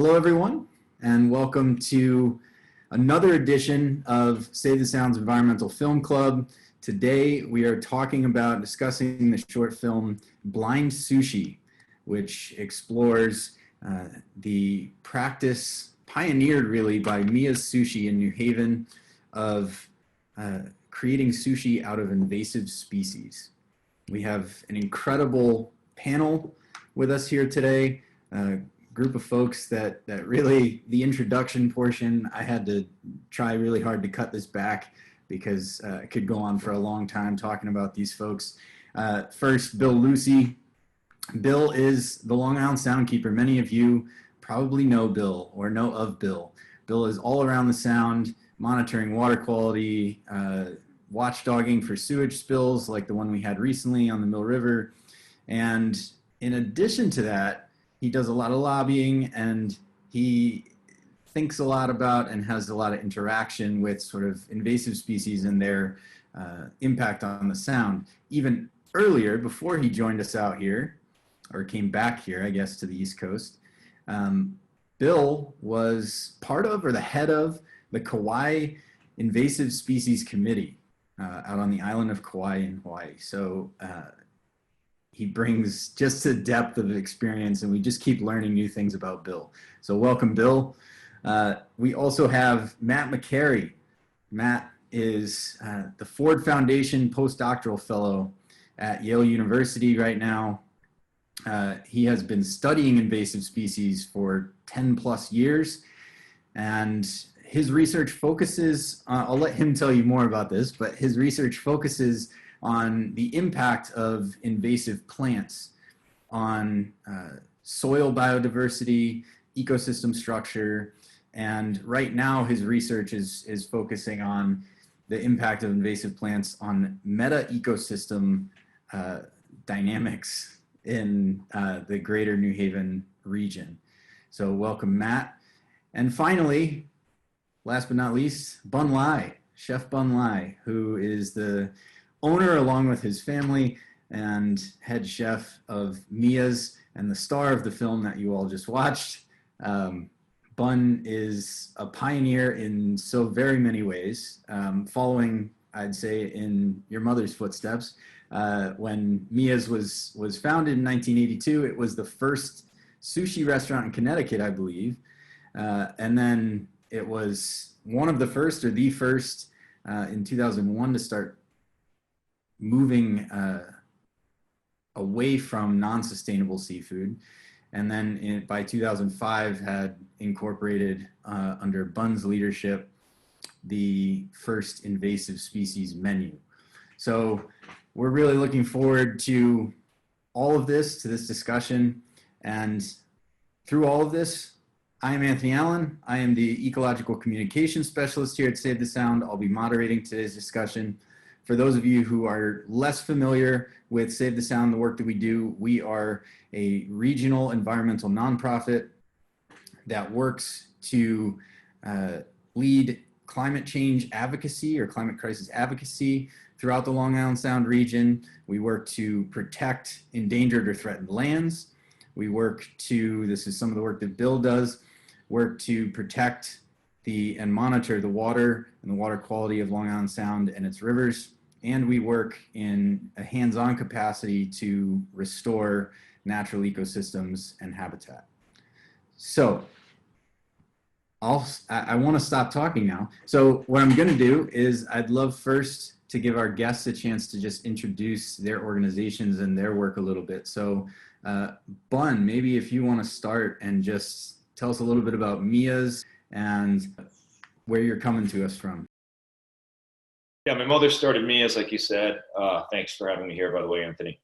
Hello, everyone, and welcome to another edition of Save the Sounds Environmental Film Club. Today, we are talking about discussing the short film Blind Sushi, which explores the practice pioneered really by Miya's Sushi in New Haven of creating sushi out of invasive species. We have an incredible panel with us here today. Group of folks that really, the introduction portion, I had to try really hard to cut this back because it could go on for a long time talking about these folks. First, Bill Lucey. Bill is the Long Island Soundkeeper. Many of you probably know Bill or know of Bill. Bill is all around the sound, monitoring water quality, watchdogging for sewage spills like the one we had recently on the Mill River. And in addition to that, he does a lot of lobbying, and he thinks a lot about and has a lot of interaction with sort of invasive species and their impact on the sound. Even earlier, before he joined us out here, or came back here, I guess, to the East Coast, Bill was part of, or the head of, the Kauai Invasive Species Committee out on the island of Kauai in Hawaii. So he brings just a depth of experience, and we just keep learning new things about Bill. So welcome, Bill. We also have Matt McCary. Matt is the Ford Foundation Postdoctoral Fellow at Yale University right now. He has been studying invasive species for 10 plus years, and his research focuses, I'll let him tell you more about this, but his research focuses on the impact of invasive plants on soil biodiversity, ecosystem structure, and right now his research is focusing on the impact of invasive plants on meta-ecosystem dynamics in the greater New Haven region. So welcome, Matt. And finally, last but not least, Bun Lai, Chef Bun Lai, who is the owner, along with his family, and head chef of Miya's and the star of the film that you all just watched. Bun is a pioneer in so very many ways, following, I'd say, in your mother's footsteps. When Miya's was founded in 1982, it was the first sushi restaurant in Connecticut, I believe. And then it was one of the first, or the first, in 2001 to start moving away from non-sustainable seafood. And then by 2005 had incorporated under Bun's leadership the first invasive species menu. So we're really looking forward to all of this, to this discussion. And through all of this, I am Anthony Allen. I am the ecological communication specialist here at Save the Sound. I'll be moderating today's discussion. For those of you who are less familiar with Save the Sound, the work that we do, we are a regional environmental nonprofit that works to lead climate change advocacy or climate crisis advocacy throughout the Long Island Sound region. We work to protect endangered or threatened lands. We work to, this is some of the work that Bill does, work to protect and monitor the water and the water quality of Long Island Sound and its rivers. And we work in a hands-on capacity to restore natural ecosystems and habitat. So I want to stop talking now. So what I'm going to do is I'd love first to give our guests a chance to just introduce their organizations and their work a little bit. So Bun, maybe if you want to start and just tell us a little bit about Miya's and where you're coming to us from. Yeah, my mother started Miya's, like you said. Thanks for having me here, by the way, Anthony.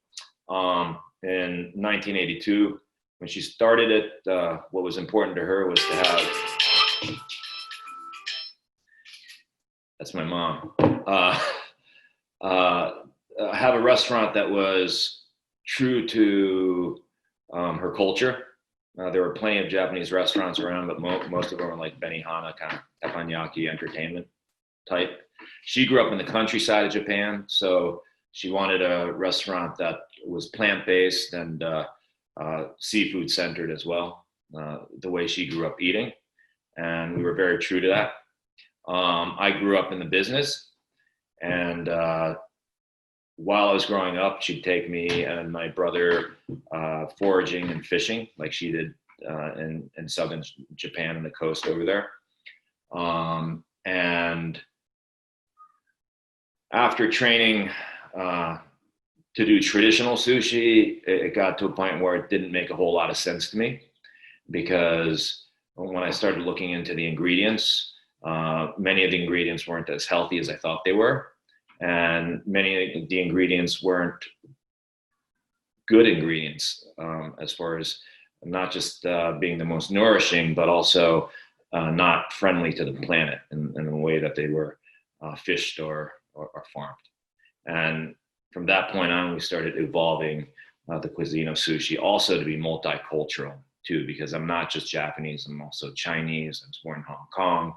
In 1982, when she started it, what was important to her was to have, that's my mom, have a restaurant that was true to her culture. There were plenty of Japanese restaurants around, but most of them were like Benihana, kind of teppanyaki entertainment type. She grew up in the countryside of Japan, so she wanted a restaurant that was plant-based and seafood centered as well. the way she grew up eating, and we were very true to that. I grew up in the business, and while I was growing up, she'd take me and my brother foraging and fishing like she did in southern Japan and the coast over there. And after training to do traditional sushi, it got to a point where it didn't make a whole lot of sense to me, because when I started looking into the ingredients, many of the ingredients weren't as healthy as I thought they were. And many of the ingredients weren't good ingredients, as far as not just being the most nourishing, but also not friendly to the planet in the way that they were fished or farmed. And from that point on, we started evolving the cuisine of sushi also to be multicultural too, because I'm not just Japanese, I'm also Chinese. I was born in Hong Kong,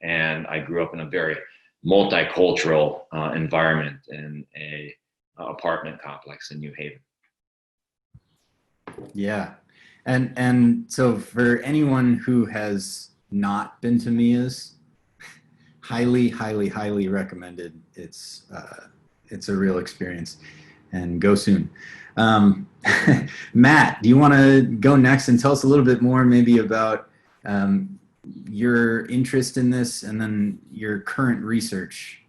and I grew up in a very multicultural environment in a apartment complex in New Haven. Yeah. And so for anyone who has not been to Miya's, highly, highly, highly recommended. It's a real experience, and go soon. Matt, do you want to go next and tell us a little bit more maybe about your interest in this and then your current research?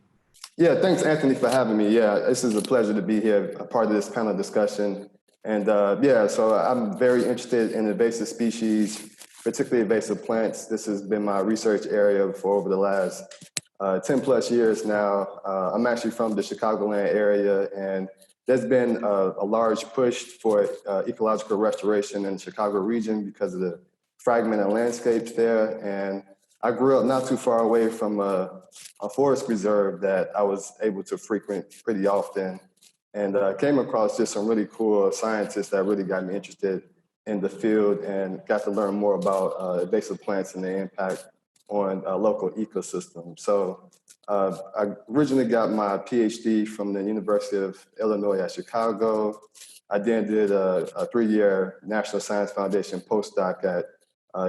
Yeah, thanks, Anthony, for having me. Yeah, this is a pleasure to be here, a part of this panel discussion. And yeah, so I'm very interested in invasive species, particularly invasive plants. This has been my research area for over the last 10 plus years now. I'm actually from the Chicagoland area, and there's been a large push for ecological restoration in the Chicago region because of the fragmented landscapes there. And I grew up not too far away from a forest reserve that I was able to frequent pretty often, and came across just some really cool scientists that really got me interested in the field and got to learn more about invasive plants and their impact on local ecosystems. So I originally got my PhD from the University of Illinois at Chicago. I then did a 3-year National Science Foundation postdoc at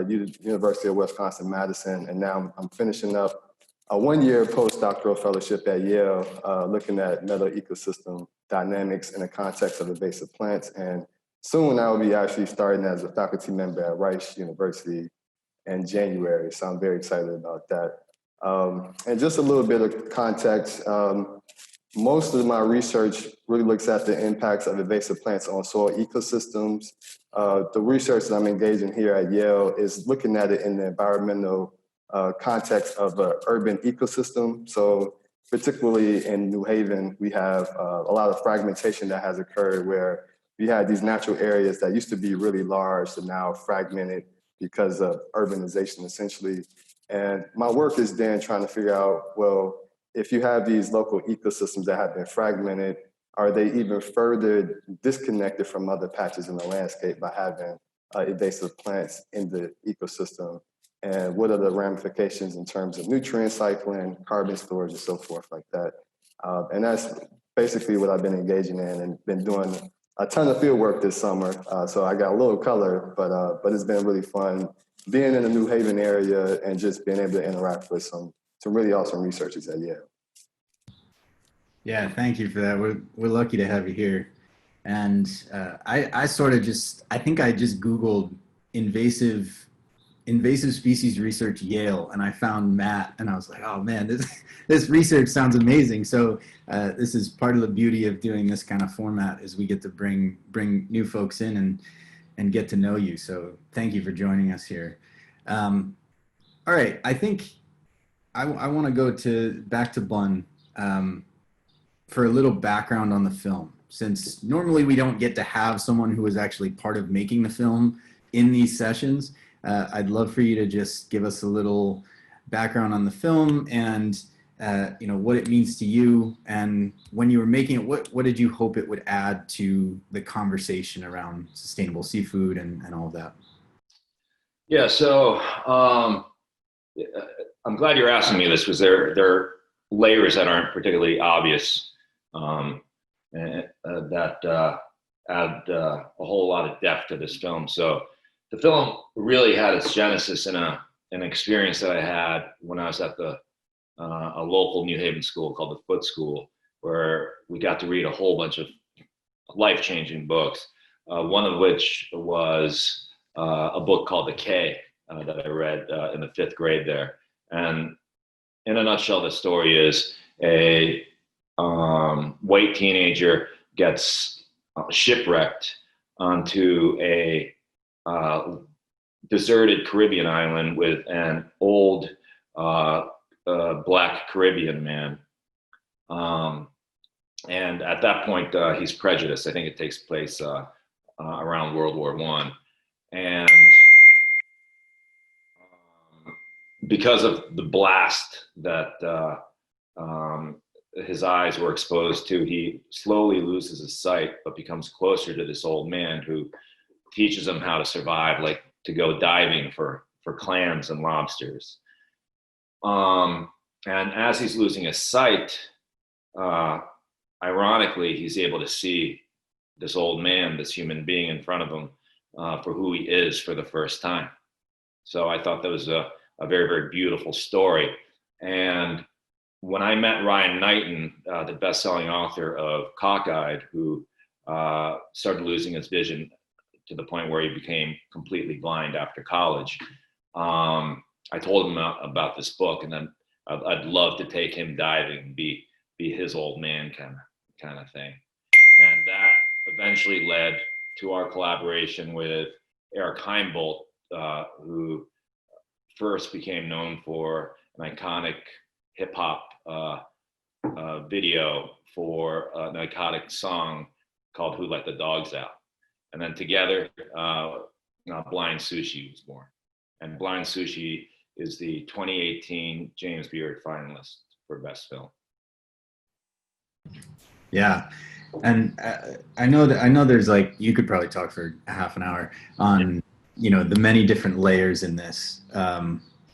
University of Wisconsin-Madison, and now I'm finishing up a 1-year postdoctoral fellowship at Yale, looking at meadow ecosystem dynamics in the context of invasive plants. And soon I will be actually starting as a faculty member at Rice University in January. So I'm very excited about that. And just a little bit of context, most of my research really looks at the impacts of invasive plants on soil ecosystems. The research that I'm engaging here at Yale is looking at it in the environmental context of an urban ecosystem. So particularly in New Haven, we have a lot of fragmentation that has occurred where we had these natural areas that used to be really large and now fragmented because of urbanization, essentially. And my work is then trying to figure out, well, if you have these local ecosystems that have been fragmented, are they even further disconnected from other patches in the landscape by having invasive plants in the ecosystem? And what are the ramifications in terms of nutrient cycling, carbon storage, and so forth like that? And that's basically what I've been engaging in and been doing a ton of field work this summer. So I got a little color, but it's been really fun being in the New Haven area and just being able to interact with some really awesome researchers at Yale. Yeah, thank you for that. We're lucky to have you here. And I sort of I think I just Googled invasive species research Yale, and I found Matt, and I was like, oh man, this research sounds amazing. So this is part of the beauty of doing this kind of format, is we get to bring new folks in and get to know you. So thank you for joining us here. All right, I think I want to go back to Bun for a little background on the film, since normally we don't get to have someone who was actually part of making the film in these sessions. I'd love for you to just give us a little background on the film and what it means to you, and when you were making it, what did you hope it would add to the conversation around sustainable seafood and all of that? Yeah, so I'm glad you're asking me this, because there are layers that aren't particularly obvious and that add a whole lot of depth to this film. So the film really had its genesis in an experience that I had when I was at a local New Haven school called the Foot School, where we got to read a whole bunch of life-changing books. One of which was a book called The K that I read in the 5th grade there. And in a nutshell, the story is a white teenager gets shipwrecked onto a deserted Caribbean island with an old black Caribbean man. And at that point, he's prejudiced. I think it takes place around World War I. And because of the blast that his eyes were exposed to, he slowly loses his sight, but becomes closer to this old man who teaches him how to survive, like to go diving for clams and lobsters. And as he's losing his sight, ironically, he's able to see this old man, this human being in front of him, for who he is for the first time. So I thought that was a very, very beautiful story. And when I met Ryan Knighton, the best-selling author of Cockeyed, who started losing his vision to the point where he became completely blind after college, I told him about this book, and then I'd love to take him diving, be his old man kind of thing. And that eventually led to our collaboration with Eric Heimbolt, who first became known for an iconic hip hop video for an iconic song called Who Let the Dogs Out. And then together, Blind Sushi was born. And Blind Sushi is the 2018 James Beard finalist for Best Film. Yeah. And I know there's like, you could probably talk for a half an hour on, the many different layers in this.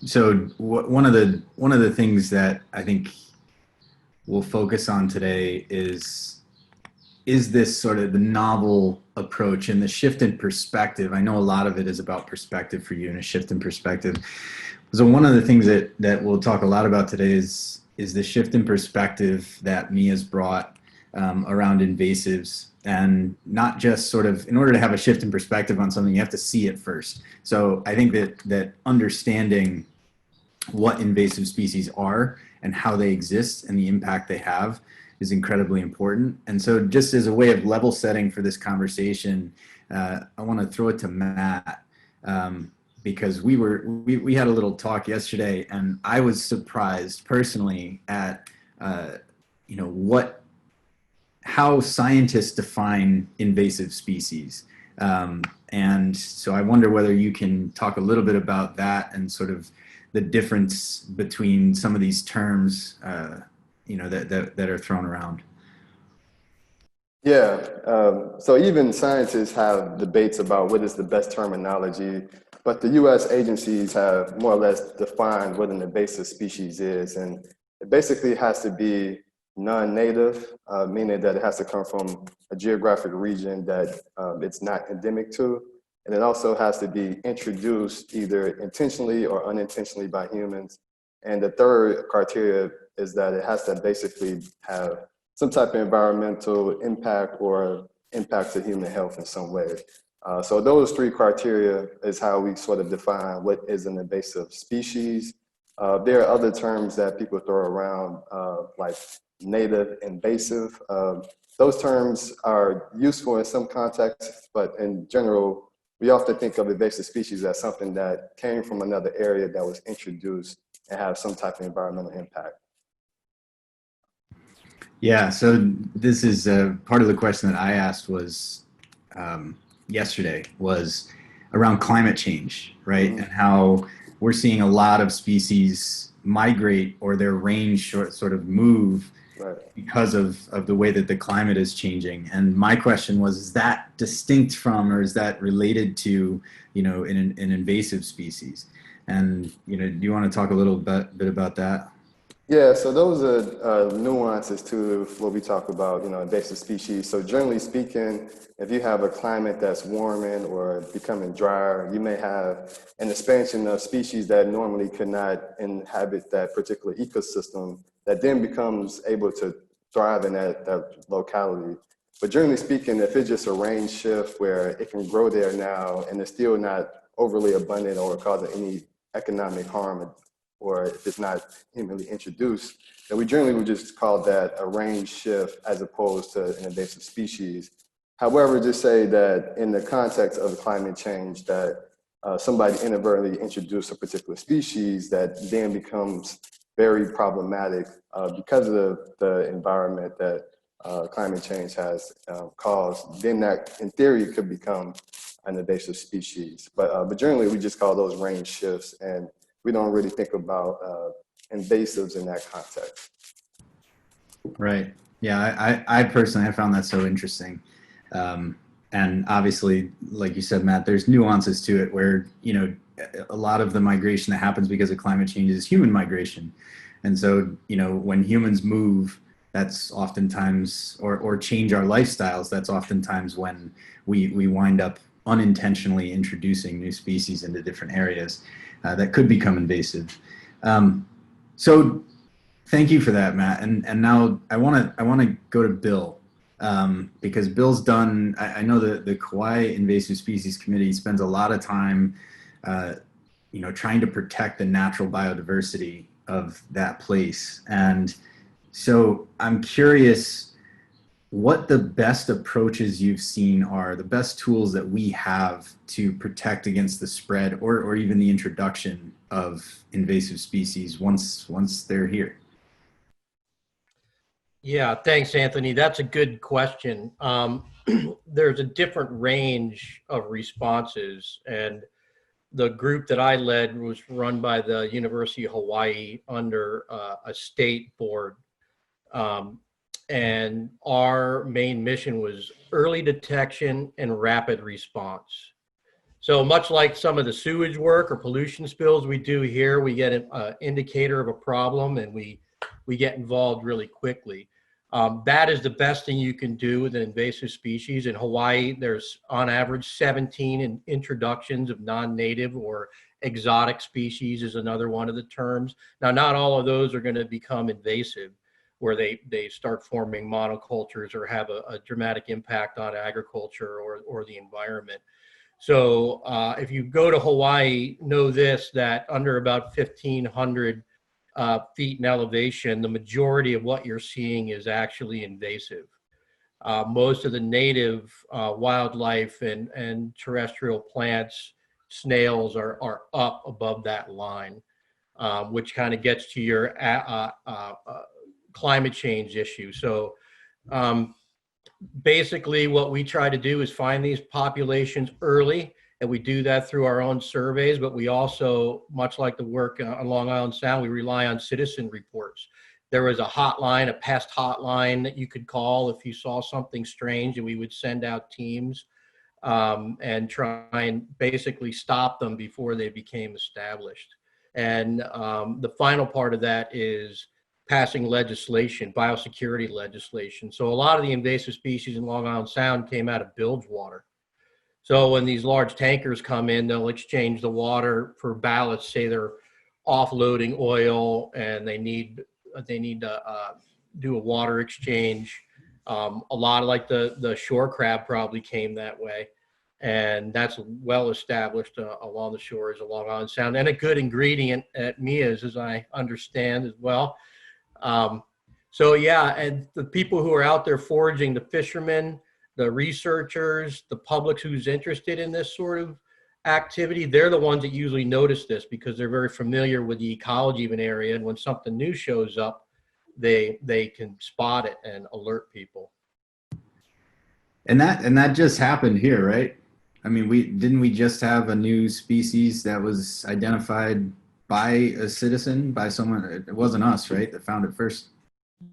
So one of the things that I think we'll focus on today is this sort of the novel approach and the shift in perspective. I know a lot of it is about perspective for you and a shift in perspective. So one of the things that we'll talk a lot about today is the shift in perspective that Miya's brought around invasives, and not just sort of, in order to have a shift in perspective on something, you have to see it first. So I think that understanding what invasive species are and how they exist and the impact they have is incredibly important. And so just as a way of level setting for this conversation, I want to throw it to Matt, because we had a little talk yesterday, and I was surprised personally at how scientists define invasive species. And so I wonder whether you can talk a little bit about that and sort of the difference between some of these terms, that are thrown around. Yeah, so even scientists have debates about what is the best terminology, but the US agencies have more or less defined what an invasive species is. And it basically has to be non-native, meaning that it has to come from a geographic region that it's not endemic to. And it also has to be introduced either intentionally or unintentionally by humans. And the third criteria is that it has to basically have some type of environmental impact or impact to human health in some way. So those three criteria is how we sort of define what is an invasive species. There are other terms that people throw around, like native invasive. Those terms are useful in some contexts, but in general, we often think of invasive species as something that came from another area that was introduced and have some type of environmental impact. Yeah, so this is part of the question that I asked was yesterday was around climate change, right? Mm-hmm. And how we're seeing a lot of species migrate or their range sort of move, right, because of the way that the climate is changing. And my question was, is that distinct from, or is that related to, an invasive species? And, do you want to talk a little bit about that? Yeah, so those are nuances to what we talk about, invasive species. So generally speaking, if you have a climate that's warming or becoming drier, you may have an expansion of species that normally could not inhabit that particular ecosystem that then becomes able to thrive in that locality. But generally speaking, if it's just a range shift where it can grow there now and it's still not overly abundant or causing any economic harm, or if it's not humanly introduced, then we generally would just call that a range shift as opposed to an invasive species. However, just say that in the context of climate change, that somebody inadvertently introduced a particular species that then becomes very problematic because of the environment that climate change has caused, then that in theory could become an invasive species. But generally we just call those range shifts, and we don't really think about invasives in that context. Right. Yeah, I personally, I found that so interesting. And obviously, like you said, Matt, there's nuances to it where, a lot of the migration that happens because of climate change is human migration. And so, when humans move, that's oftentimes, or change our lifestyles, that's oftentimes when we wind up unintentionally introducing new species into different areas that could become invasive. So thank you for that, Matt. And now I want to go to Bill, because Bill's done. I know the Kauai Invasive Species Committee spends a lot of time, trying to protect the natural biodiversity of that place. And so I'm curious what the best approaches you've seen are, the best tools that we have to protect against the spread or even the introduction of invasive species once they're here. Yeah, thanks, Anthony. That's a good question. There's a different range of responses, and the group that I led was run by the University of Hawaii under a state board. And our main mission was early detection and rapid response. So much like some of the sewage work or pollution spills we do here, we get an indicator of a problem and we get involved really quickly. That is the best thing you can do with an invasive species. In Hawaii, there's on average 17 introductions of non-native or exotic species is another one of the terms. Now, not all of those are going to become invasive, where they start forming monocultures or have a dramatic impact on agriculture or the environment. So if you go to Hawaii, know this, that under about 1,500 feet in elevation, the majority of what you're seeing is actually invasive. Most of the native wildlife and terrestrial plants, snails are up above that line, which kind of gets to your climate change issue. So basically what we try to do is find these populations early, and we do that through our own surveys, but we also, much like the work on Long Island Sound, we rely on citizen reports. There was a hotline, a pest hotline that you could call if you saw something strange, and we would send out teams and try and basically stop them before they became established. And the final part of that is passing legislation, biosecurity legislation. So a lot of the invasive species in Long Island Sound came out of bilge water. So when these large tankers come in, they'll exchange the water for ballots, say they're offloading oil and they need to do a water exchange. A lot of like the shore crab probably came that way. And that's well established along the shores of Long Island Sound, and a good ingredient at Miya's, as I understand as well. So yeah, and the people who are out there foraging, the fishermen, the researchers, the public who's interested in this sort of activity, they're the ones that usually notice this because they're very familiar with the ecology of an area. And when something new shows up, they can spot it and alert people. And that just happened here, right? I mean, we just have a new species that was identified by a citizen, by someone. It wasn't us, right, that found it first?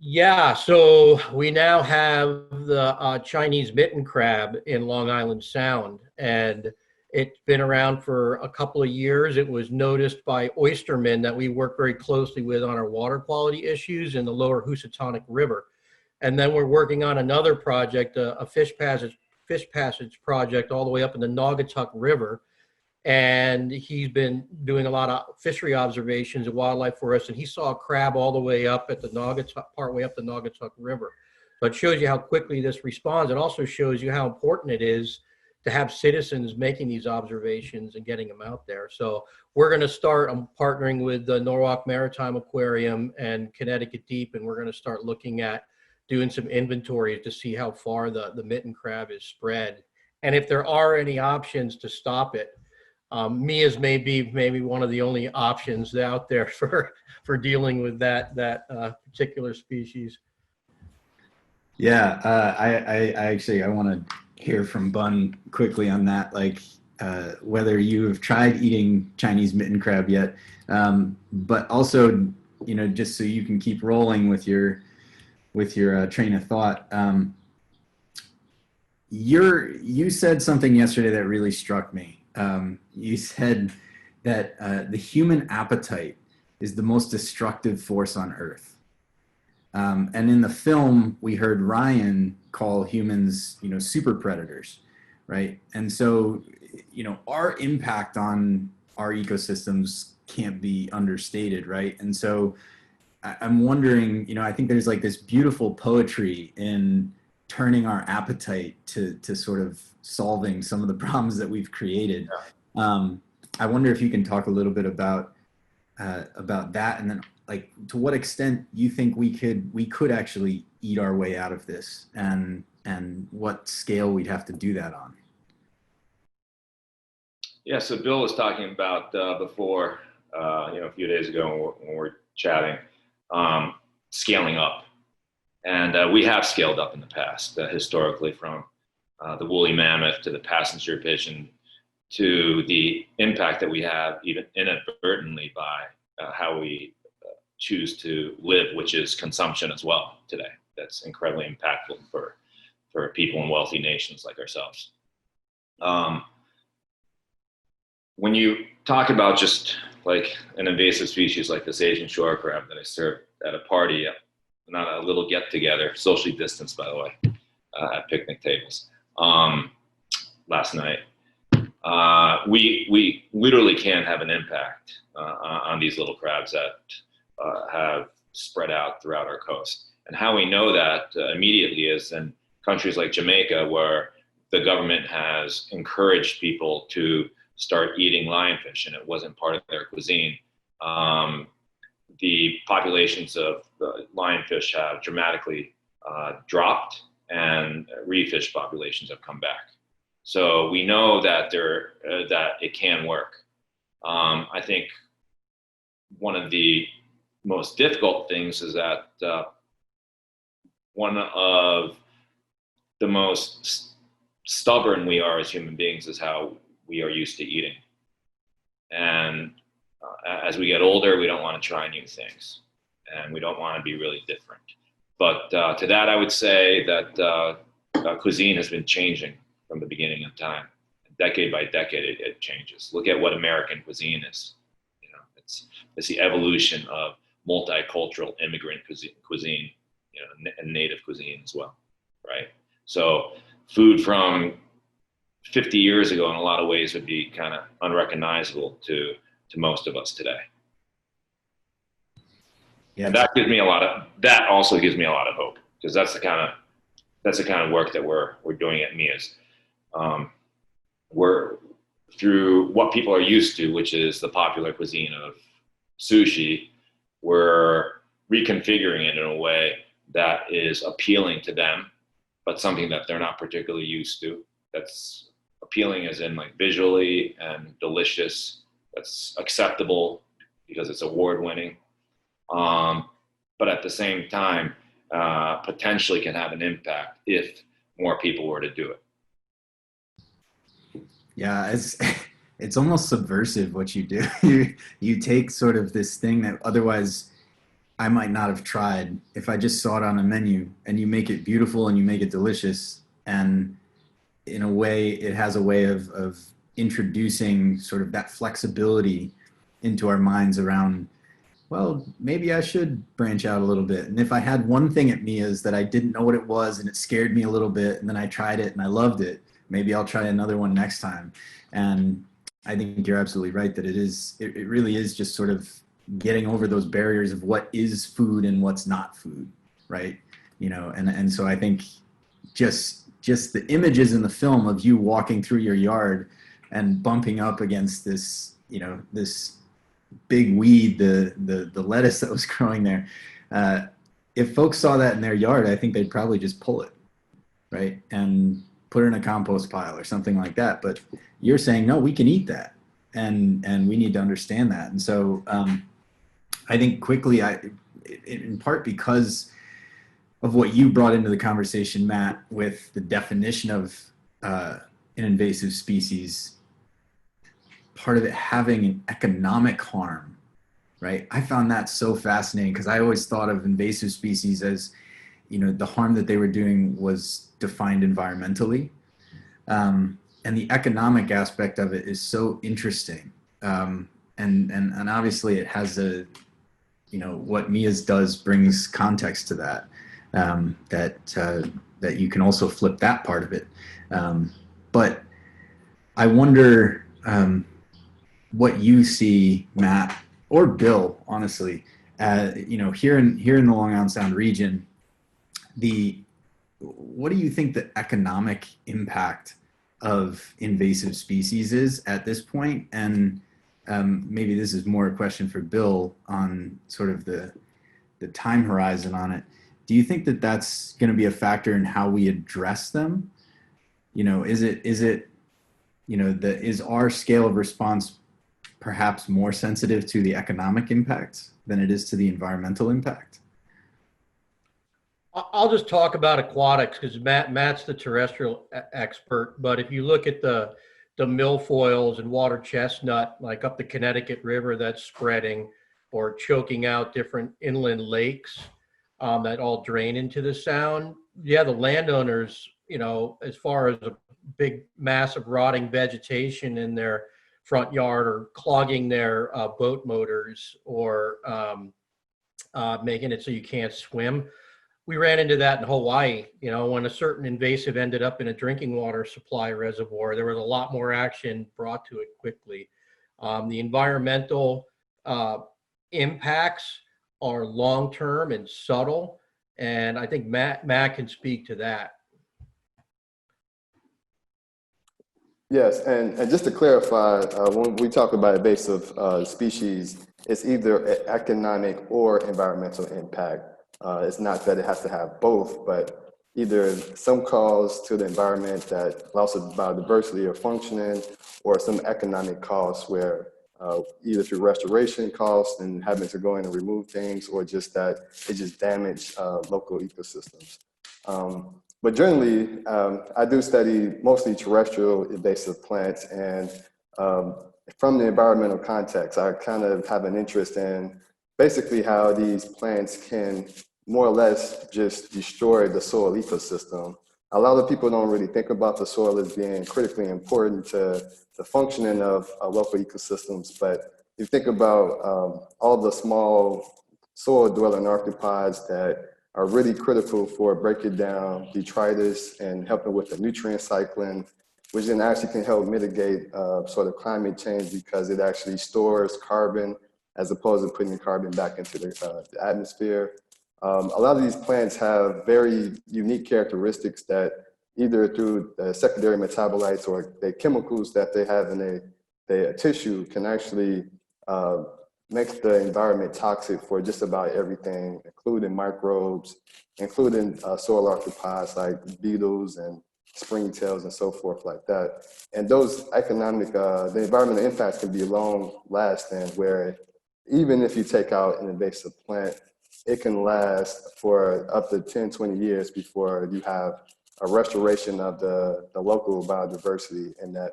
Yeah, so we now have the Chinese mitten crab in Long Island Sound, and It's been around for a couple of years. It was noticed by oystermen that we work very closely with on our water quality issues in the lower Housatonic River. And then we're working on another project, a fish passage project all the way up in the Naugatuck River. And he's been doing a lot of fishery observations and wildlife for us. And he saw a crab all the way up at the Naugatuck, partway up the Naugatuck River. So it shows you how quickly this responds. It also shows you how important it is to have citizens making these observations and getting them out there. So we're going to start, I'm partnering with the Norwalk Maritime Aquarium and Connecticut Deep, and we're going to start looking at doing some inventories to see how far the mitten crab is spread. And if there are any options to stop it, Miya's may be maybe one of the only options out there for dealing with that particular species. Yeah, I want to hear from Bun quickly on that, like whether you have tried eating Chinese mitten crab yet, but also, you know, just so you can keep rolling with your train of thought. You said something yesterday that really struck me. You said that the human appetite is the most destructive force on Earth. And in the film, we heard Ryan call humans, you know, super predators, right? And so, you know, our impact on our ecosystems can't be understated, right? And so I'm wondering, you know, I think there's like this beautiful poetry in turning our appetite to sort of solving some of the problems that we've created. I wonder if you can talk a little bit about that, and then like to what extent you think we could actually eat our way out of this, and what scale we'd have to do that on. Yeah, so Bill was talking about before, you know, a few days ago when we were chatting, scaling up. And we have scaled up in the past, historically, from the woolly mammoth to the passenger pigeon to the impact that we have even inadvertently by how we choose to live, which is consumption as well today. That's incredibly impactful for people in wealthy nations like ourselves. When you talk about just like an invasive species like this Asian shore crab that I served at a party, not a little get together, socially distanced by the way, at picnic tables last night, we literally can have an impact on these little crabs that have spread out throughout our coast. And how we know that immediately is in countries like Jamaica, where the government has encouraged people to start eating lionfish, and it wasn't part of their cuisine. The populations of lionfish have dramatically dropped, and reef fish populations have come back. So we know that that it can work. I think one of the most difficult things is that one of the most stubborn we are as human beings is how we are used to eating. And as we get older, we don't want to try new things, and we don't want to be really different. But to that, I would say that cuisine has been changing from the beginning of time. Decade by decade, it changes. Look at what American cuisine is. You know, it's the evolution of multicultural immigrant cuisine, you know, and native cuisine as well, right? So food from 50 years ago in a lot of ways would be kind of unrecognizable to most of us today. Yeah, and that also gives me a lot of hope, because that's the kind of work that we're doing at Miya's. We're through what people are used to, which is the popular cuisine of sushi, we're reconfiguring it in a way that is appealing to them, but something that they're not particularly used to. That's appealing as in like visually and delicious, that's acceptable because it's award-winning, but at the same time, potentially can have an impact if more people were to do it. Yeah, it's almost subversive what you do. You take sort of this thing that otherwise I might not have tried if I just saw it on a menu, and you make it beautiful and you make it delicious, and in a way it has a way of introducing sort of that flexibility into our minds around, well, maybe I should branch out a little bit. And if I had one thing at Mia's that I didn't know what it was and it scared me a little bit, and then I tried it and I loved it, maybe I'll try another one next time. And I think you're absolutely right that it really is just sort of getting over those barriers of what is food and what's not food, right? You know, and so I think just the images in the film of you walking through your yard and bumping up against this, you know, this big weed, the lettuce that was growing there. If folks saw that in their yard, I think they'd probably just pull it, right, and put it in a compost pile or something like that. But you're saying, no, we can eat that, and we need to understand that. And so I think quickly, in part because of what you brought into the conversation, Matt, with the definition of an invasive species, part of it having an economic harm, right? I found that so fascinating because I always thought of invasive species as, you know, the harm that they were doing was defined environmentally. And the economic aspect of it is so interesting. And obviously it has a, you know, what Mia's does brings context to that, that you can also flip that part of it. But I wonder, what you see, Matt, or Bill, honestly, you know, here in the Long Island Sound region, what do you think the economic impact of invasive species is at this point? And maybe this is more a question for Bill on sort of the time horizon on it. Do you think that that's going to be a factor in how we address them? You know, is it, you know, is our scale of response perhaps more sensitive to the economic impacts than it is to the environmental impact? I'll just talk about aquatics because Matt's the terrestrial expert. But if you look at the milfoils and water chestnut, like up the Connecticut River that's spreading or choking out different inland lakes that all drain into the sound. Yeah, the landowners, you know, as far as a big mass of rotting vegetation in their front yard or clogging their boat motors or making it so you can't swim. We ran into that in Hawaii, you know, when a certain invasive ended up in a drinking water supply reservoir, there was a lot more action brought to it quickly. The environmental impacts are long-term and subtle, and I think Matt can speak to that. Yes, and just to clarify, when we talk about invasive species, it's either economic or environmental impact. It's not that it has to have both, but either some cause to the environment that losses biodiversity or functioning, or some economic costs where either through restoration costs and having to go in and remove things, or just that it just damaged local ecosystems. But generally, I do study mostly terrestrial invasive plants, and from the environmental context, I kind of have an interest in basically how these plants can more or less just destroy the soil ecosystem. A lot of people don't really think about the soil as being critically important to the functioning of local ecosystems, but you think about all the small soil-dwelling arthropods that are really critical for breaking down detritus and helping with the nutrient cycling, which then actually can help mitigate sort of climate change because it actually stores carbon as opposed to putting carbon back into the atmosphere. A lot of these plants have very unique characteristics that either through the secondary metabolites or the chemicals that they have in their tissue can actually make the environment toxic for just about everything, including microbes, including soil arthropods like beetles and springtails and so forth like that. And those economic, the environmental impacts can be long lasting, where even if you take out an invasive plant, it can last for up to 10, 20 years before you have a restoration of the local biodiversity in that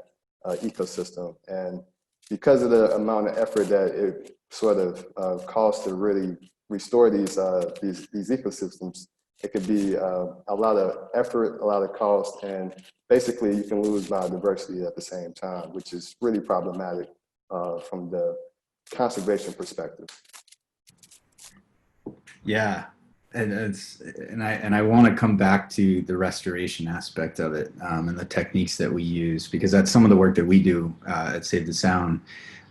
ecosystem. And because of the amount of effort that it sort of costs to really restore these ecosystems, It could be a lot of effort, a lot of cost, and basically you can lose biodiversity at the same time, which is really problematic from the conservation perspective. Yeah, and I want to come back to the restoration aspect of it, and the techniques that we use, because that's some of the work that we do at Save the Sound.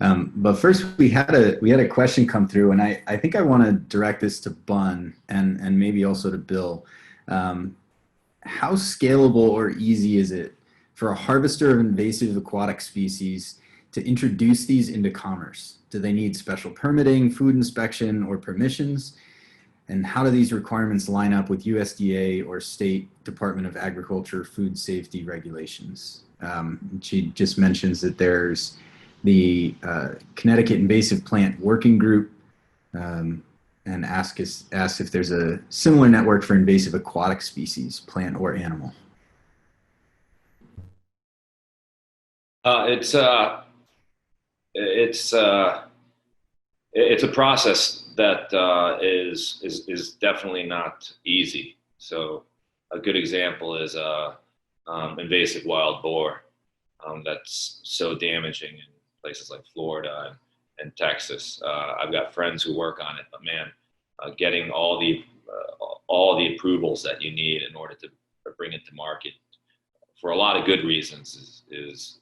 But first, we had a question come through, and I think I want to direct this to Bun and maybe also to Bill. How scalable or easy is it for a harvester of invasive aquatic species to introduce these into commerce? Do they need special permitting, food inspection, or permissions? And how do these requirements line up with USDA or State Department of Agriculture food safety regulations? She just mentions that there's the Connecticut Invasive Plant Working Group, and asks if there's a similar network for invasive aquatic species, plant or animal. It's a process that is definitely not easy. So a good example is invasive wild boar that's so damaging in places like Florida and Texas. I've got friends who work on it, but man, getting all the approvals that you need in order to bring it to market for a lot of good reasons is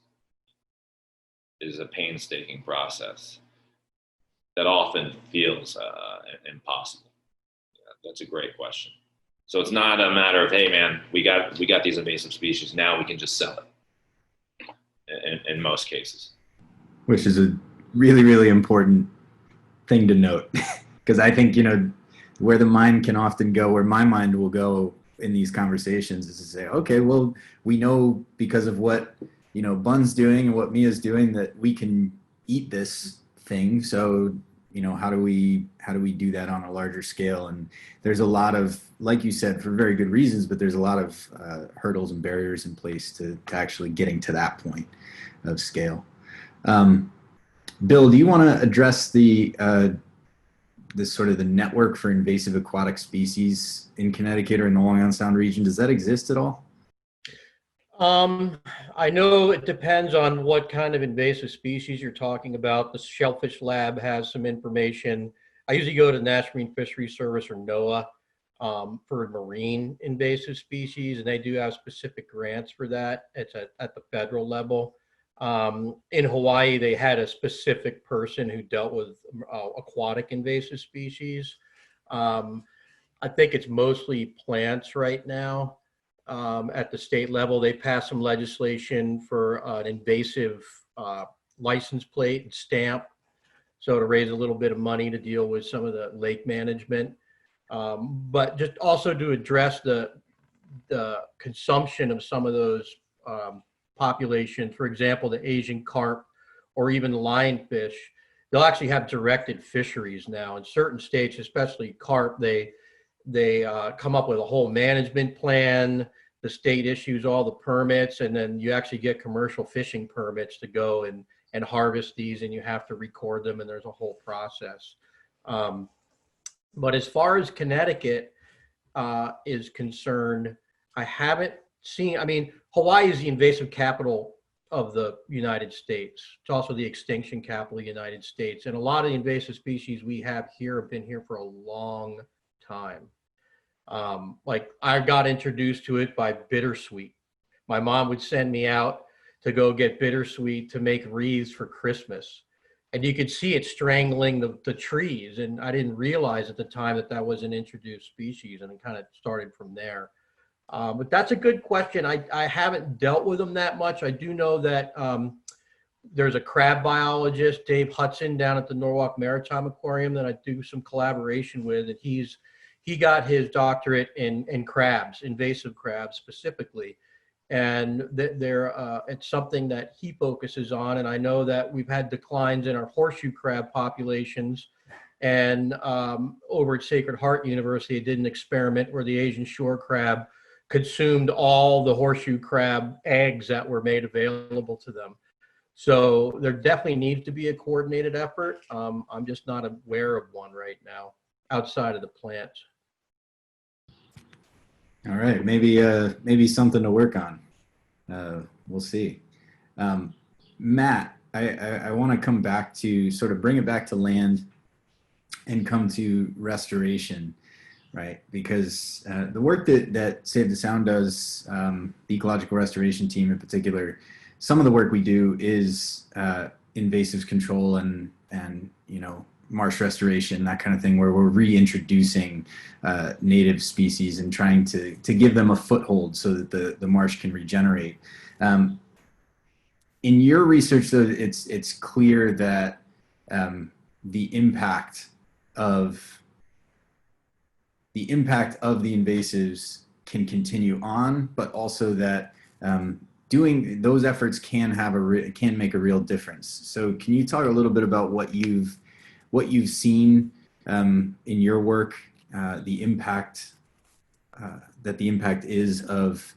a painstaking process that often feels impossible. Yeah, that's a great question. So it's not a matter of, hey man, we got these invasive species, now we can just sell it in most cases. Which is a really, really important thing to note, because I think, where the mind can often go, where my mind will go in these conversations, is to say, okay, well, we know because of what, Bun's doing and what Mia's doing that we can eat this thing. So, how do we do that on a larger scale? And there's a lot of, like you said, for very good reasons, but there's a lot of hurdles and barriers in place to actually getting to that point of scale. Bill, do you want to address the sort of the network for invasive aquatic species in Connecticut or in the Long Island Sound region? Does that exist at all? I know it depends on what kind of invasive species you're talking about. The Shellfish Lab has some information. I usually go to the National Marine Fisheries Service or NOAA for marine invasive species, and they do have specific grants for that. It's at the federal level. In Hawaii, they had a specific person who dealt with aquatic invasive species. I think it's mostly plants right now. At the state level, they passed some legislation for an invasive license plate and stamp, so to raise a little bit of money to deal with some of the lake management, but just also to address the consumption of some of those populations. For example, the Asian carp or even lionfish, they'll actually have directed fisheries now in certain states, especially carp. They come up with a whole management plan. The state issues all the permits, and then you actually get commercial fishing permits to go and harvest these, and you have to record them, and there's a whole process. But as far as Connecticut is concerned, I haven't seen, Hawaii is the invasive capital of the United States. It's also the extinction capital of the United States. And a lot of the invasive species we have here have been here for a long time. Like I got introduced to it by bittersweet. My mom would send me out to go get bittersweet to make wreaths for Christmas. And you could see it strangling the trees. And I didn't realize at the time that was an introduced species, and it kind of started from there. But that's a good question. I haven't dealt with them that much. I do know that there's a crab biologist, Dave Hudson, down at the Norwalk Maritime Aquarium that I do some collaboration with, and he got his doctorate in crabs, invasive crabs specifically. And it's something that he focuses on. And I know that we've had declines in our horseshoe crab populations. And over at Sacred Heart University, they did an experiment where the Asian shore crab consumed all the horseshoe crab eggs that were made available to them. So there definitely needs to be a coordinated effort. I'm just not aware of one right now outside of the plants. All right, maybe something to work on. We'll see. Matt, I want to come back to sort of bring it back to land and come to restoration, right? Because the work that Save the Sound does, the ecological restoration team in particular, some of the work we do is invasives control and marsh restoration, that kind of thing, where we're reintroducing native species and trying to give them a foothold so that the marsh can regenerate. In your research, though, it's clear that the impact of the invasives can continue on, but also that doing those efforts can make a real difference. So can you talk a little bit about what you've seen in your work, the impact is of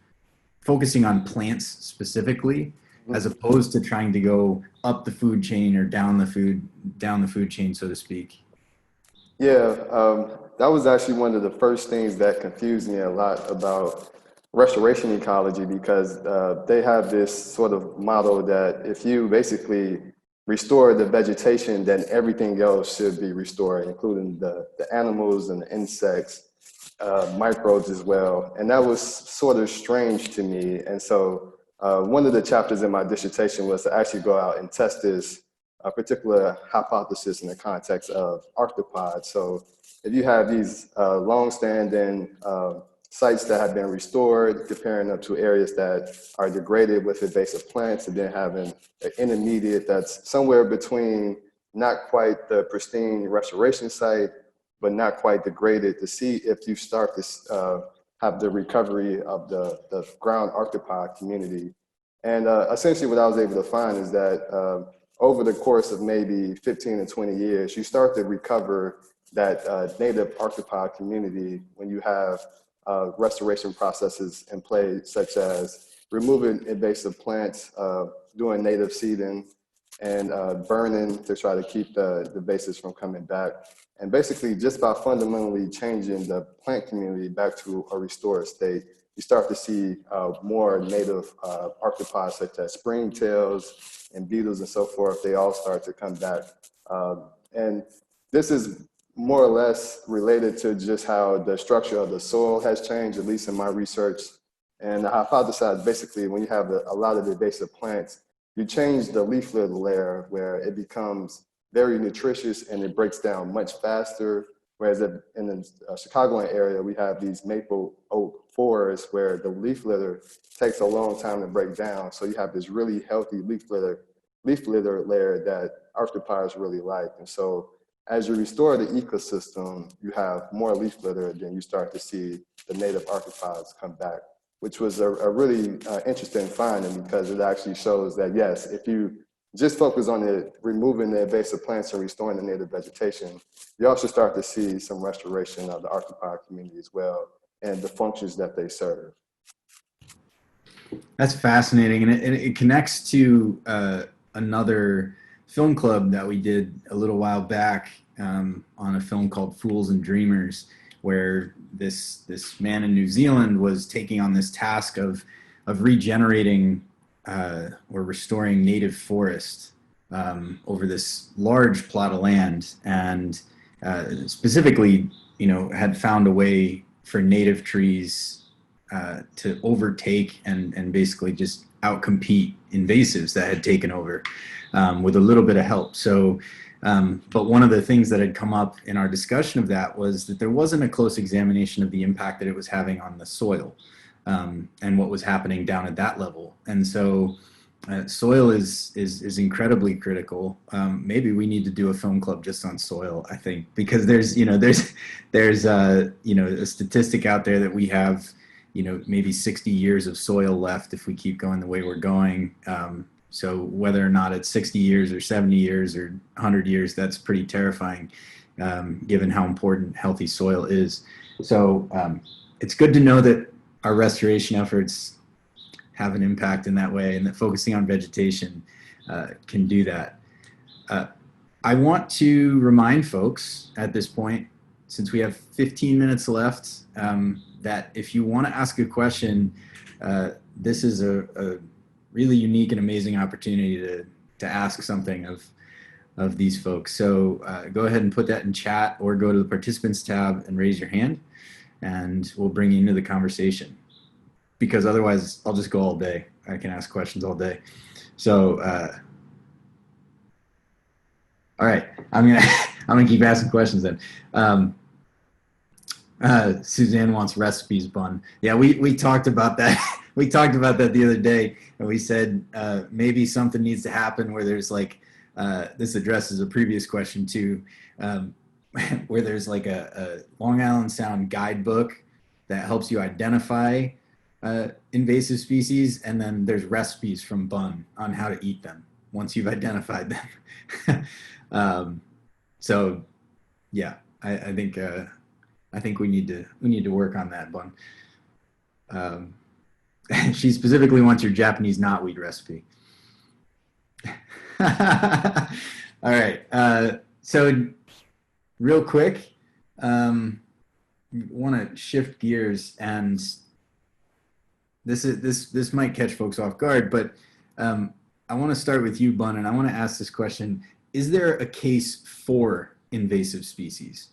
focusing on plants specifically, as opposed to trying to go up the food chain or down the food chain, so to speak? Yeah, that was actually one of the first things that confused me a lot about restoration ecology, because they have this sort of model that if you basically restore the vegetation, then everything else should be restored, including the animals and the insects, microbes as well. And that was sort of strange to me. And so one of the chapters in my dissertation was to actually go out and test this particular hypothesis in the context of arthropods. So if you have these long-standing sites that have been restored, comparing them to areas that are degraded with invasive plants, and then having an intermediate that's somewhere between not quite the pristine restoration site, but not quite degraded, to see if you start to have the recovery of the ground arthropod community. And essentially what I was able to find is that over the course of maybe 15 to 20 years, you start to recover that native arthropod community when you have restoration processes in place, such as removing invasive plants, doing native seeding, and burning to try to keep the invasives from coming back. And basically, just by fundamentally changing the plant community back to a restored state, you start to see more native arthropods, such as springtails and beetles and so forth. They all start to come back. And this is more or less related to just how the structure of the soil has changed, at least in my research. And I hypothesize basically when you have a lot of invasive plants, you change the leaf litter layer where it becomes very nutritious and it breaks down much faster. Whereas in the Chicagoland area, we have these maple oak forests where the leaf litter takes a long time to break down. So you have this really healthy leaf litter layer that arthropods really like. And so as you restore the ecosystem, you have more leaf litter, then you start to see the native arthropods come back, which was a really interesting finding, because it actually shows that, yes, if you just focus on removing the invasive plants and restoring the native vegetation, you also start to see some restoration of the arthropod community as well and the functions that they serve. That's fascinating, and it connects to another film club that we did a little while back on a film called Fools and Dreamers, where this man in New Zealand was taking on this task of regenerating or restoring native forest over this large plot of land, and specifically, had found a way for native trees to overtake and basically just outcompete invasives that had taken over with a little bit of help. So, but one of the things that had come up in our discussion of that was that there wasn't a close examination of the impact that it was having on the soil and what was happening down at that level. And so soil is incredibly critical. Maybe we need to do a film club just on soil, I think, because there's a statistic out there that we have, maybe 60 years of soil left if we keep going the way we're going. So whether or not it's 60 years or 70 years or 100 years, that's pretty terrifying, given how important healthy soil is. So it's good to know that our restoration efforts have an impact in that way, and that focusing on vegetation can do that. I want to remind folks at this point, since we have 15 minutes left, that if you want to ask a question, this is a really unique and amazing opportunity to ask something of these folks. So go ahead and put that in chat or go to the participants tab and raise your hand, and we'll bring you into the conversation, because otherwise I'll just go all day. I can ask questions all day. So, all right, I'm gonna keep asking questions then. Suzanne wants recipes, Bun. Yeah, we talked about that. We talked about that the other day, and we said maybe something needs to happen where there's like, this addresses a previous question too, where there's like a Long Island Sound guidebook that helps you identify invasive species, and then there's recipes from Bun on how to eat them once you've identified them. So yeah, I think we need to work on that, Bun. She specifically wants your Japanese knotweed recipe. All right. So real quick, want to shift gears, and this might catch folks off guard, but I want to start with you, Bun, and I want to ask this question: is there a case for invasive species?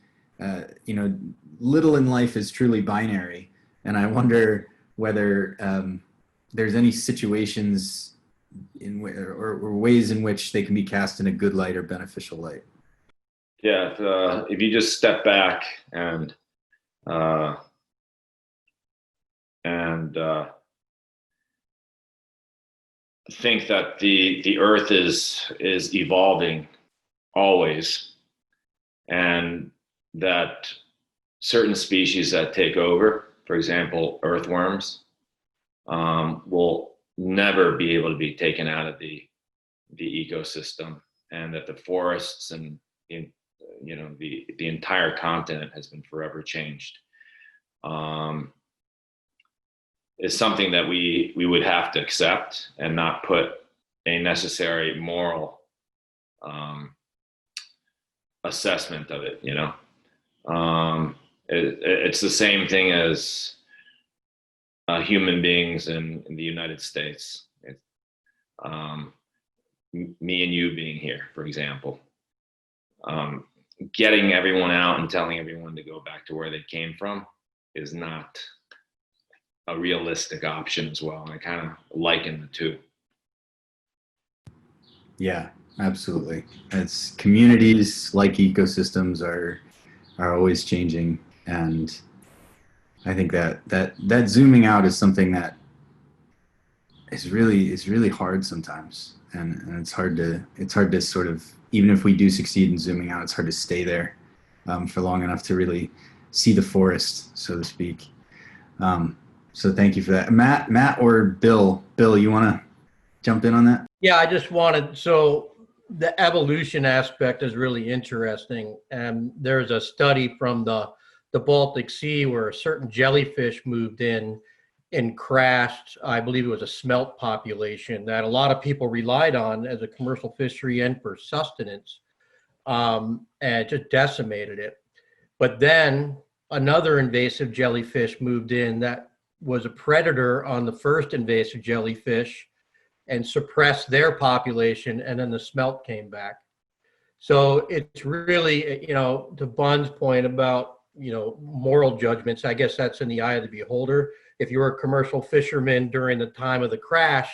Little in life is truly binary, and I wonder whether there's any situations or ways in which they can be cast in a good light or beneficial light. Yeah, if you just step back and think that the Earth is evolving always, and that certain species that take over, for example, earthworms, will never be able to be taken out of the ecosystem, and that the forests and the entire continent has been forever changed, is something that we would have to accept and not put a necessary moral assessment of it. It's the same thing as human beings in the United States. Me and you being here, for example, getting everyone out and telling everyone to go back to where they came from is not a realistic option as well. And I kind of liken the two. Yeah, absolutely. It's communities like ecosystems are always changing, and I think that zooming out is something that is really hard sometimes, and it's hard to sort of, even if we do succeed in zooming out, it's hard to stay there for long enough to really see the forest, so to speak. So thank you for that. Matt or Bill, you want to jump in on that? Yeah, I just wanted, so the evolution aspect is really interesting. And there's a study from the Baltic Sea where a certain jellyfish moved in and crashed. I believe it was a smelt population that a lot of people relied on as a commercial fishery and for sustenance, and it just decimated it. But then another invasive jellyfish moved in that was a predator on the first invasive jellyfish and suppressed their population, and then the smelt came back. So it's really, to Bun's point about, moral judgments, I guess that's in the eye of the beholder. If you were a commercial fisherman during the time of the crash,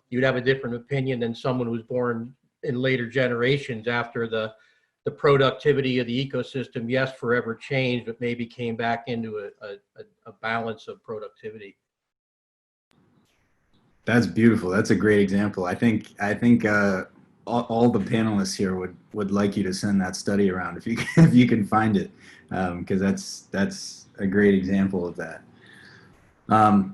you'd have a different opinion than someone who was born in later generations after the productivity of the ecosystem, yes, forever changed, but maybe came back into a balance of productivity. That's beautiful. That's a great example. I think all the panelists here would like you to send that study around if you can find it, because that's a great example of that. All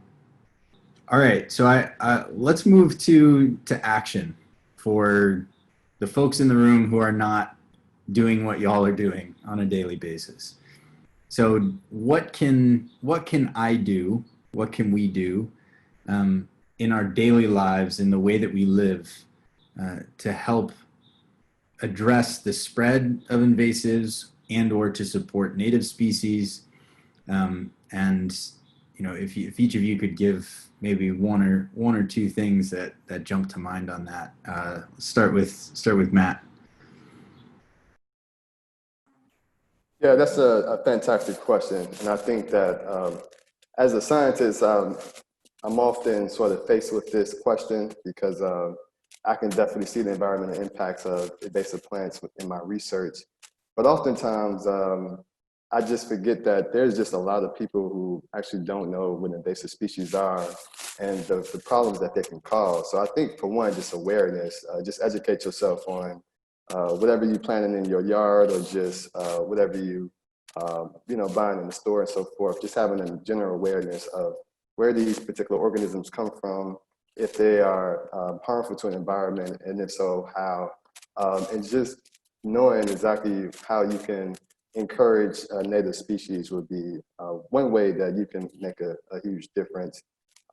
right, so let's move to action for the folks in the room who are not doing what y'all are doing on a daily basis. So what can I do? What can we do in our daily lives, in the way that we live, to help address the spread of invasives and or to support native species, and And if each of you could give maybe one or two things that jump to mind on that. Start with Matt. Yeah, that's a fantastic question. And I think that as a scientist, I'm often sort of faced with this question because I can definitely see the environmental impacts of invasive plants in my research. But oftentimes, I just forget that there's just a lot of people who actually don't know what invasive species are and the problems that they can cause. So I think for one, just awareness, just educate yourself on whatever you're planting in your yard or just whatever you buying in the store and so forth, just having a general awareness of where these particular organisms come from, if they are harmful to an environment, and if so, how, and just knowing exactly how you can encourage native species would be one way that you can make a huge difference.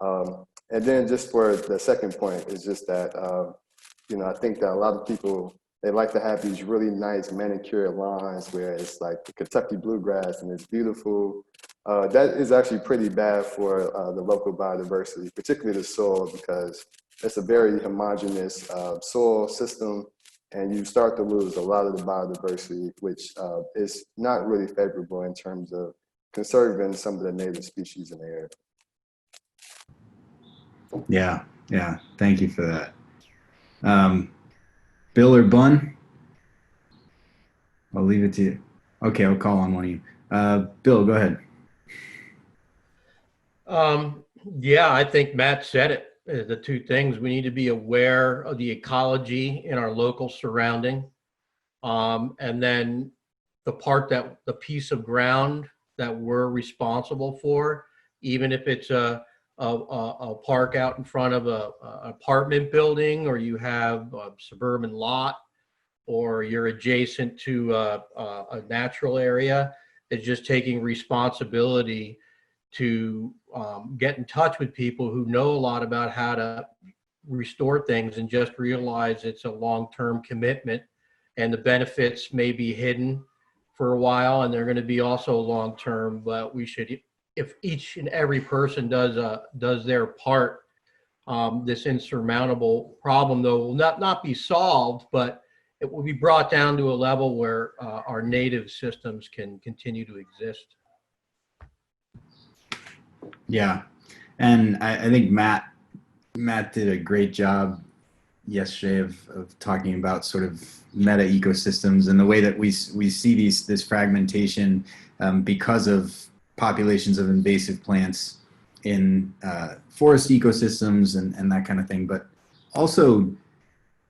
And then just for the second point is just that, I think that a lot of people, they like to have these really nice manicured lawns where it's like the Kentucky bluegrass and it's beautiful. That is actually pretty bad for the local biodiversity, particularly the soil, because it's a very homogeneous soil system, and you start to lose a lot of the biodiversity, which is not really favorable in terms of conserving some of the native species in the area. Yeah. Thank you for that. Bill or Bun? I'll leave it to you. Okay, I'll call on one of you. Bill, go ahead. Yeah, I think Matt said it. The two things: we need to be aware of the ecology in our local surrounding, and then the piece of ground that we're responsible for, even if it's a park out in front of an apartment building, or you have a suburban lot, or you're adjacent to a natural area, is just taking responsibility to get in touch with people who know a lot about how to restore things, and just realize it's a long-term commitment, and the benefits may be hidden for a while, and they're going to be also long-term. But we should, if each and every person does their part, this insurmountable problem, though, will not be solved, but it will be brought down to a level where our native systems can continue to exist. Yeah, and I think Matt did a great job yesterday of talking about sort of meta ecosystems and the way that we see this fragmentation because of populations of invasive plants in forest ecosystems and that kind of thing, but also,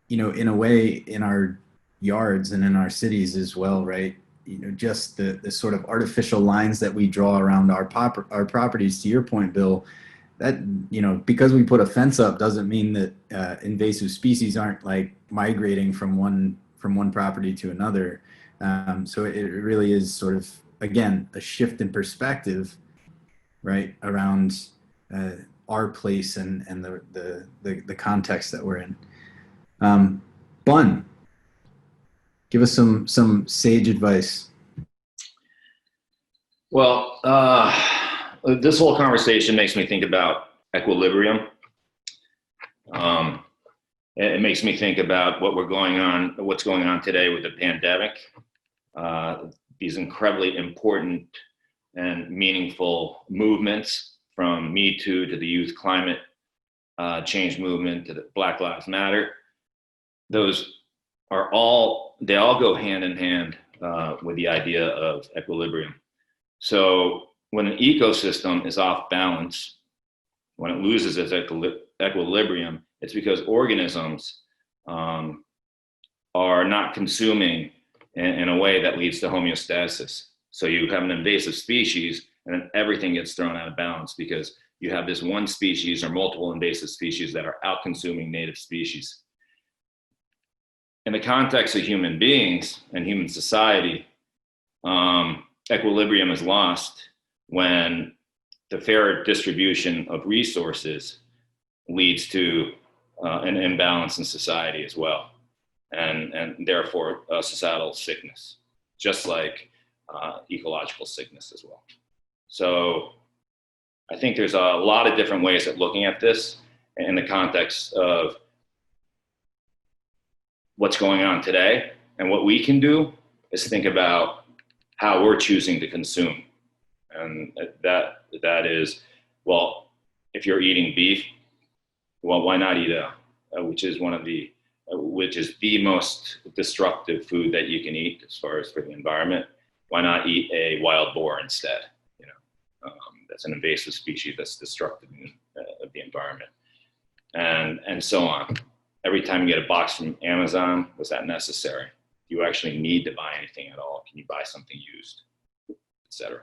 in a way, in our yards and in our cities as well, right? Just the sort of artificial lines that we draw around our properties, to your point, Bill, that, because we put a fence up doesn't mean that invasive species aren't like migrating from one property to another. So it really is sort of, again, a shift in perspective, right, around our place and the context that we're in. Bun, give us some sage advice. Well, this whole conversation makes me think about equilibrium. It makes me think about what's going on today with the pandemic. These incredibly important and meaningful movements, from Me Too to the youth climate change movement to the Black Lives Matter. They all go hand in hand with the idea of equilibrium. So when an ecosystem is off balance, when it loses its equilibrium, it's because organisms are not consuming in a way that leads to homeostasis. So you have an invasive species, and then everything gets thrown out of balance because you have this one species or multiple invasive species that are out-consuming native species. In the context of human beings and human society, equilibrium is lost when the fair distribution of resources leads to an imbalance in society as well, and therefore societal sickness, just like ecological sickness as well. So I think there's a lot of different ways of looking at this in the context of what's going on today. And what we can do is think about how we're choosing to consume. And that is, well, if you're eating beef, well, why not eat which is the most destructive food that you can eat as far as for the environment. Why not eat a wild boar instead? That's an invasive species that's destructive of the environment, and so on. Every time you get a box from Amazon, was that necessary? Do you actually need to buy anything at all? Can you buy something used, etc.?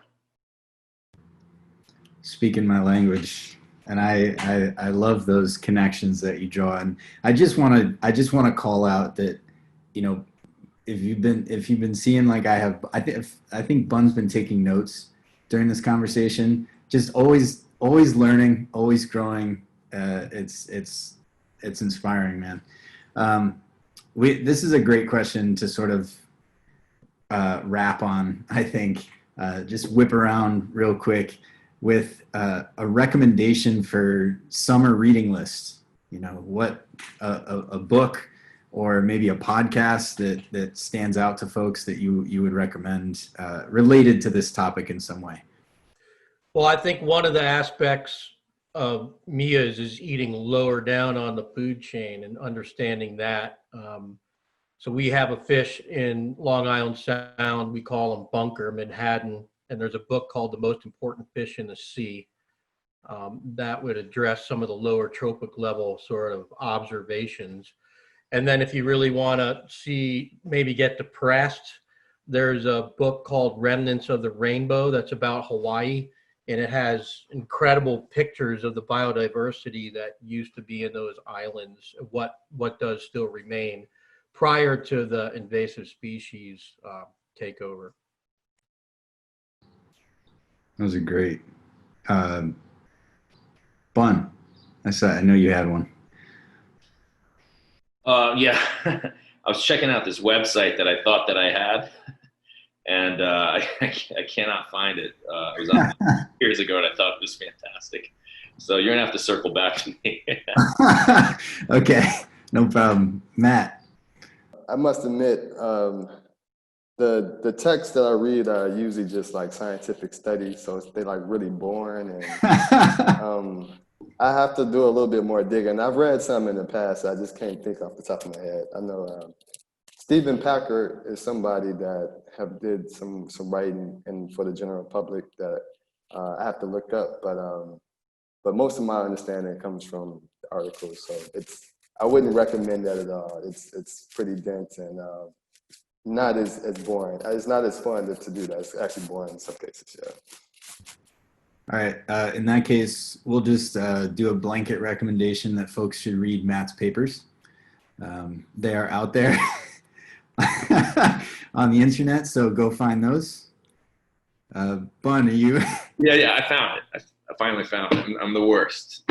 Speaking my language, and I love those connections that you draw. And I just want to call out that, if you've been seeing, like I have, I think Bun's been taking notes during this conversation. Just always learning, always growing. It's inspiring, man. This is a great question to sort of wrap on, I think. Just whip around real quick with a recommendation for summer reading list. What a book or maybe a podcast that stands out to folks that you would recommend related to this topic in some way. Well, I think one of the aspects of Miya's is eating lower down on the food chain and understanding that. So we have a fish in Long Island Sound. We call them bunker, Manhattan. And there's a book called The Most Important Fish in the Sea that would address some of the lower trophic level sort of observations. And then if you really want to maybe get depressed, there's a book called Remnants of the Rainbow that's about Hawaii. And it has incredible pictures of the biodiversity that used to be in those islands, what does still remain prior to the invasive species takeover. Those are great. Bun, I know you had one. Yeah, I was checking out this website that I thought that I had. And I cannot find it. It was on years ago, and I thought it was fantastic. So you're gonna have to circle back to me. Okay, no problem, Matt. I must admit, the texts that I read are usually just like scientific studies, so they're like really boring, and I have to do a little bit more digging. I've read some in the past. I just can't think off the top of my head. I know. Stephen Packard is somebody that did some writing and for the general public that I have to look up, but most of my understanding comes from the articles. So I wouldn't recommend that at all. It's pretty dense and not as boring. It's not as fun to do that. It's actually boring in some cases. Yeah. All right. In that case, we'll just do a blanket recommendation that folks should read Matt's papers. They are out there. On the internet, so go find those. Bun, are you? Yeah, I found it. I finally found it. I'm the worst.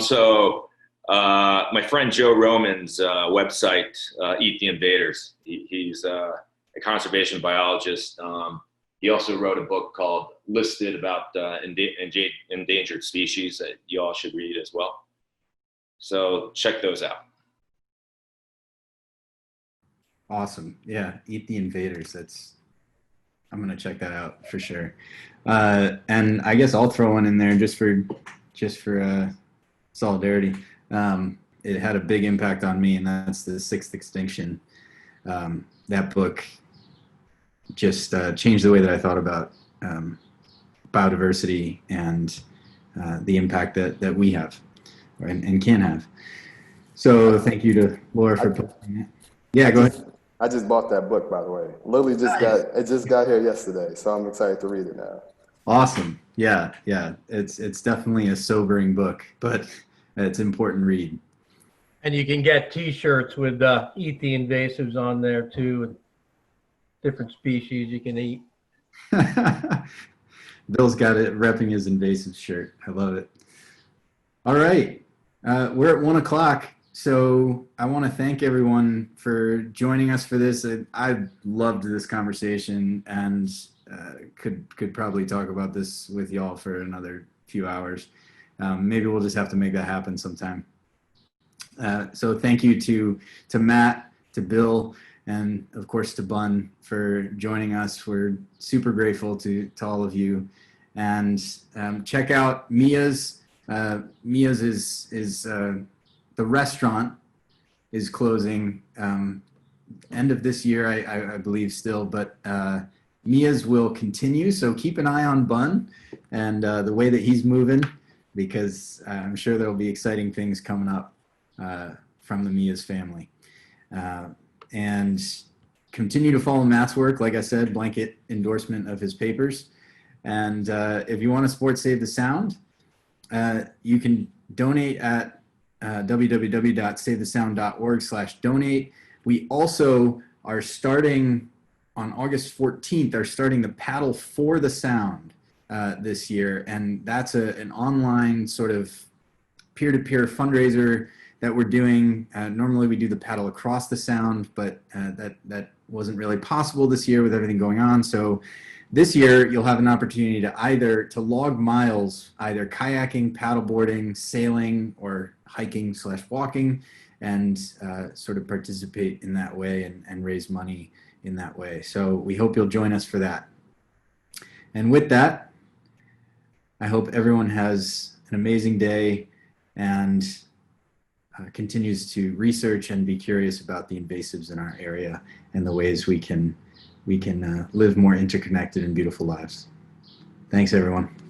So my friend Joe Roman's website, Eat the Invaders. He's a conservation biologist. He also wrote a book called Listed about endangered species that you all should read as well. So check those out. Awesome. Yeah. Eat the Invaders. I'm going to check that out for sure. And I guess I'll throw one in there just for solidarity. It had a big impact on me, and that's The Sixth Extinction. That book just changed the way that I thought about biodiversity and the impact that we have and can have. So thank you to Laura for posting it. Yeah, go ahead. I just bought that book, by the way. Lily just got here yesterday, so I'm excited to read it now. Awesome. Yeah. It's definitely a sobering book, but it's an important read. And you can get T-shirts with Eat the Invasives on there too, with different species you can eat. Bill's got it repping his invasive shirt. I love it. All right. We're at 1 o'clock. So I want to thank everyone for joining us for this. I loved this conversation and could probably talk about this with y'all for another few hours. Maybe we'll just have to make that happen sometime. So thank you to Matt, to Bill, and of course to Bun for joining us. We're super grateful to all of you. And check out Miya's. Miya's is the restaurant is closing end of this year, I believe still, but Miya's will continue. So keep an eye on Bun and the way that he's moving, because I'm sure there'll be exciting things coming up from the Miya's family. And continue to follow Matt's work. Like I said, blanket endorsement of his papers. And if you want to support Save the Sound, you can donate at www.savethesound.org/donate. We also are starting on August 14th, are starting the Paddle for the Sound this year. And that's an online sort of peer-to-peer fundraiser that we're doing. Normally we do the Paddle Across the Sound, but that wasn't really possible this year with everything going on. So this year you'll have an opportunity to log miles, either kayaking, paddleboarding, sailing, or hiking/walking, and sort of participate in that way and raise money in that way. So we hope you'll join us for that. And with that, I hope everyone has an amazing day and continues to research and be curious about the invasives in our area and the ways we can live more interconnected and beautiful lives. Thanks, everyone.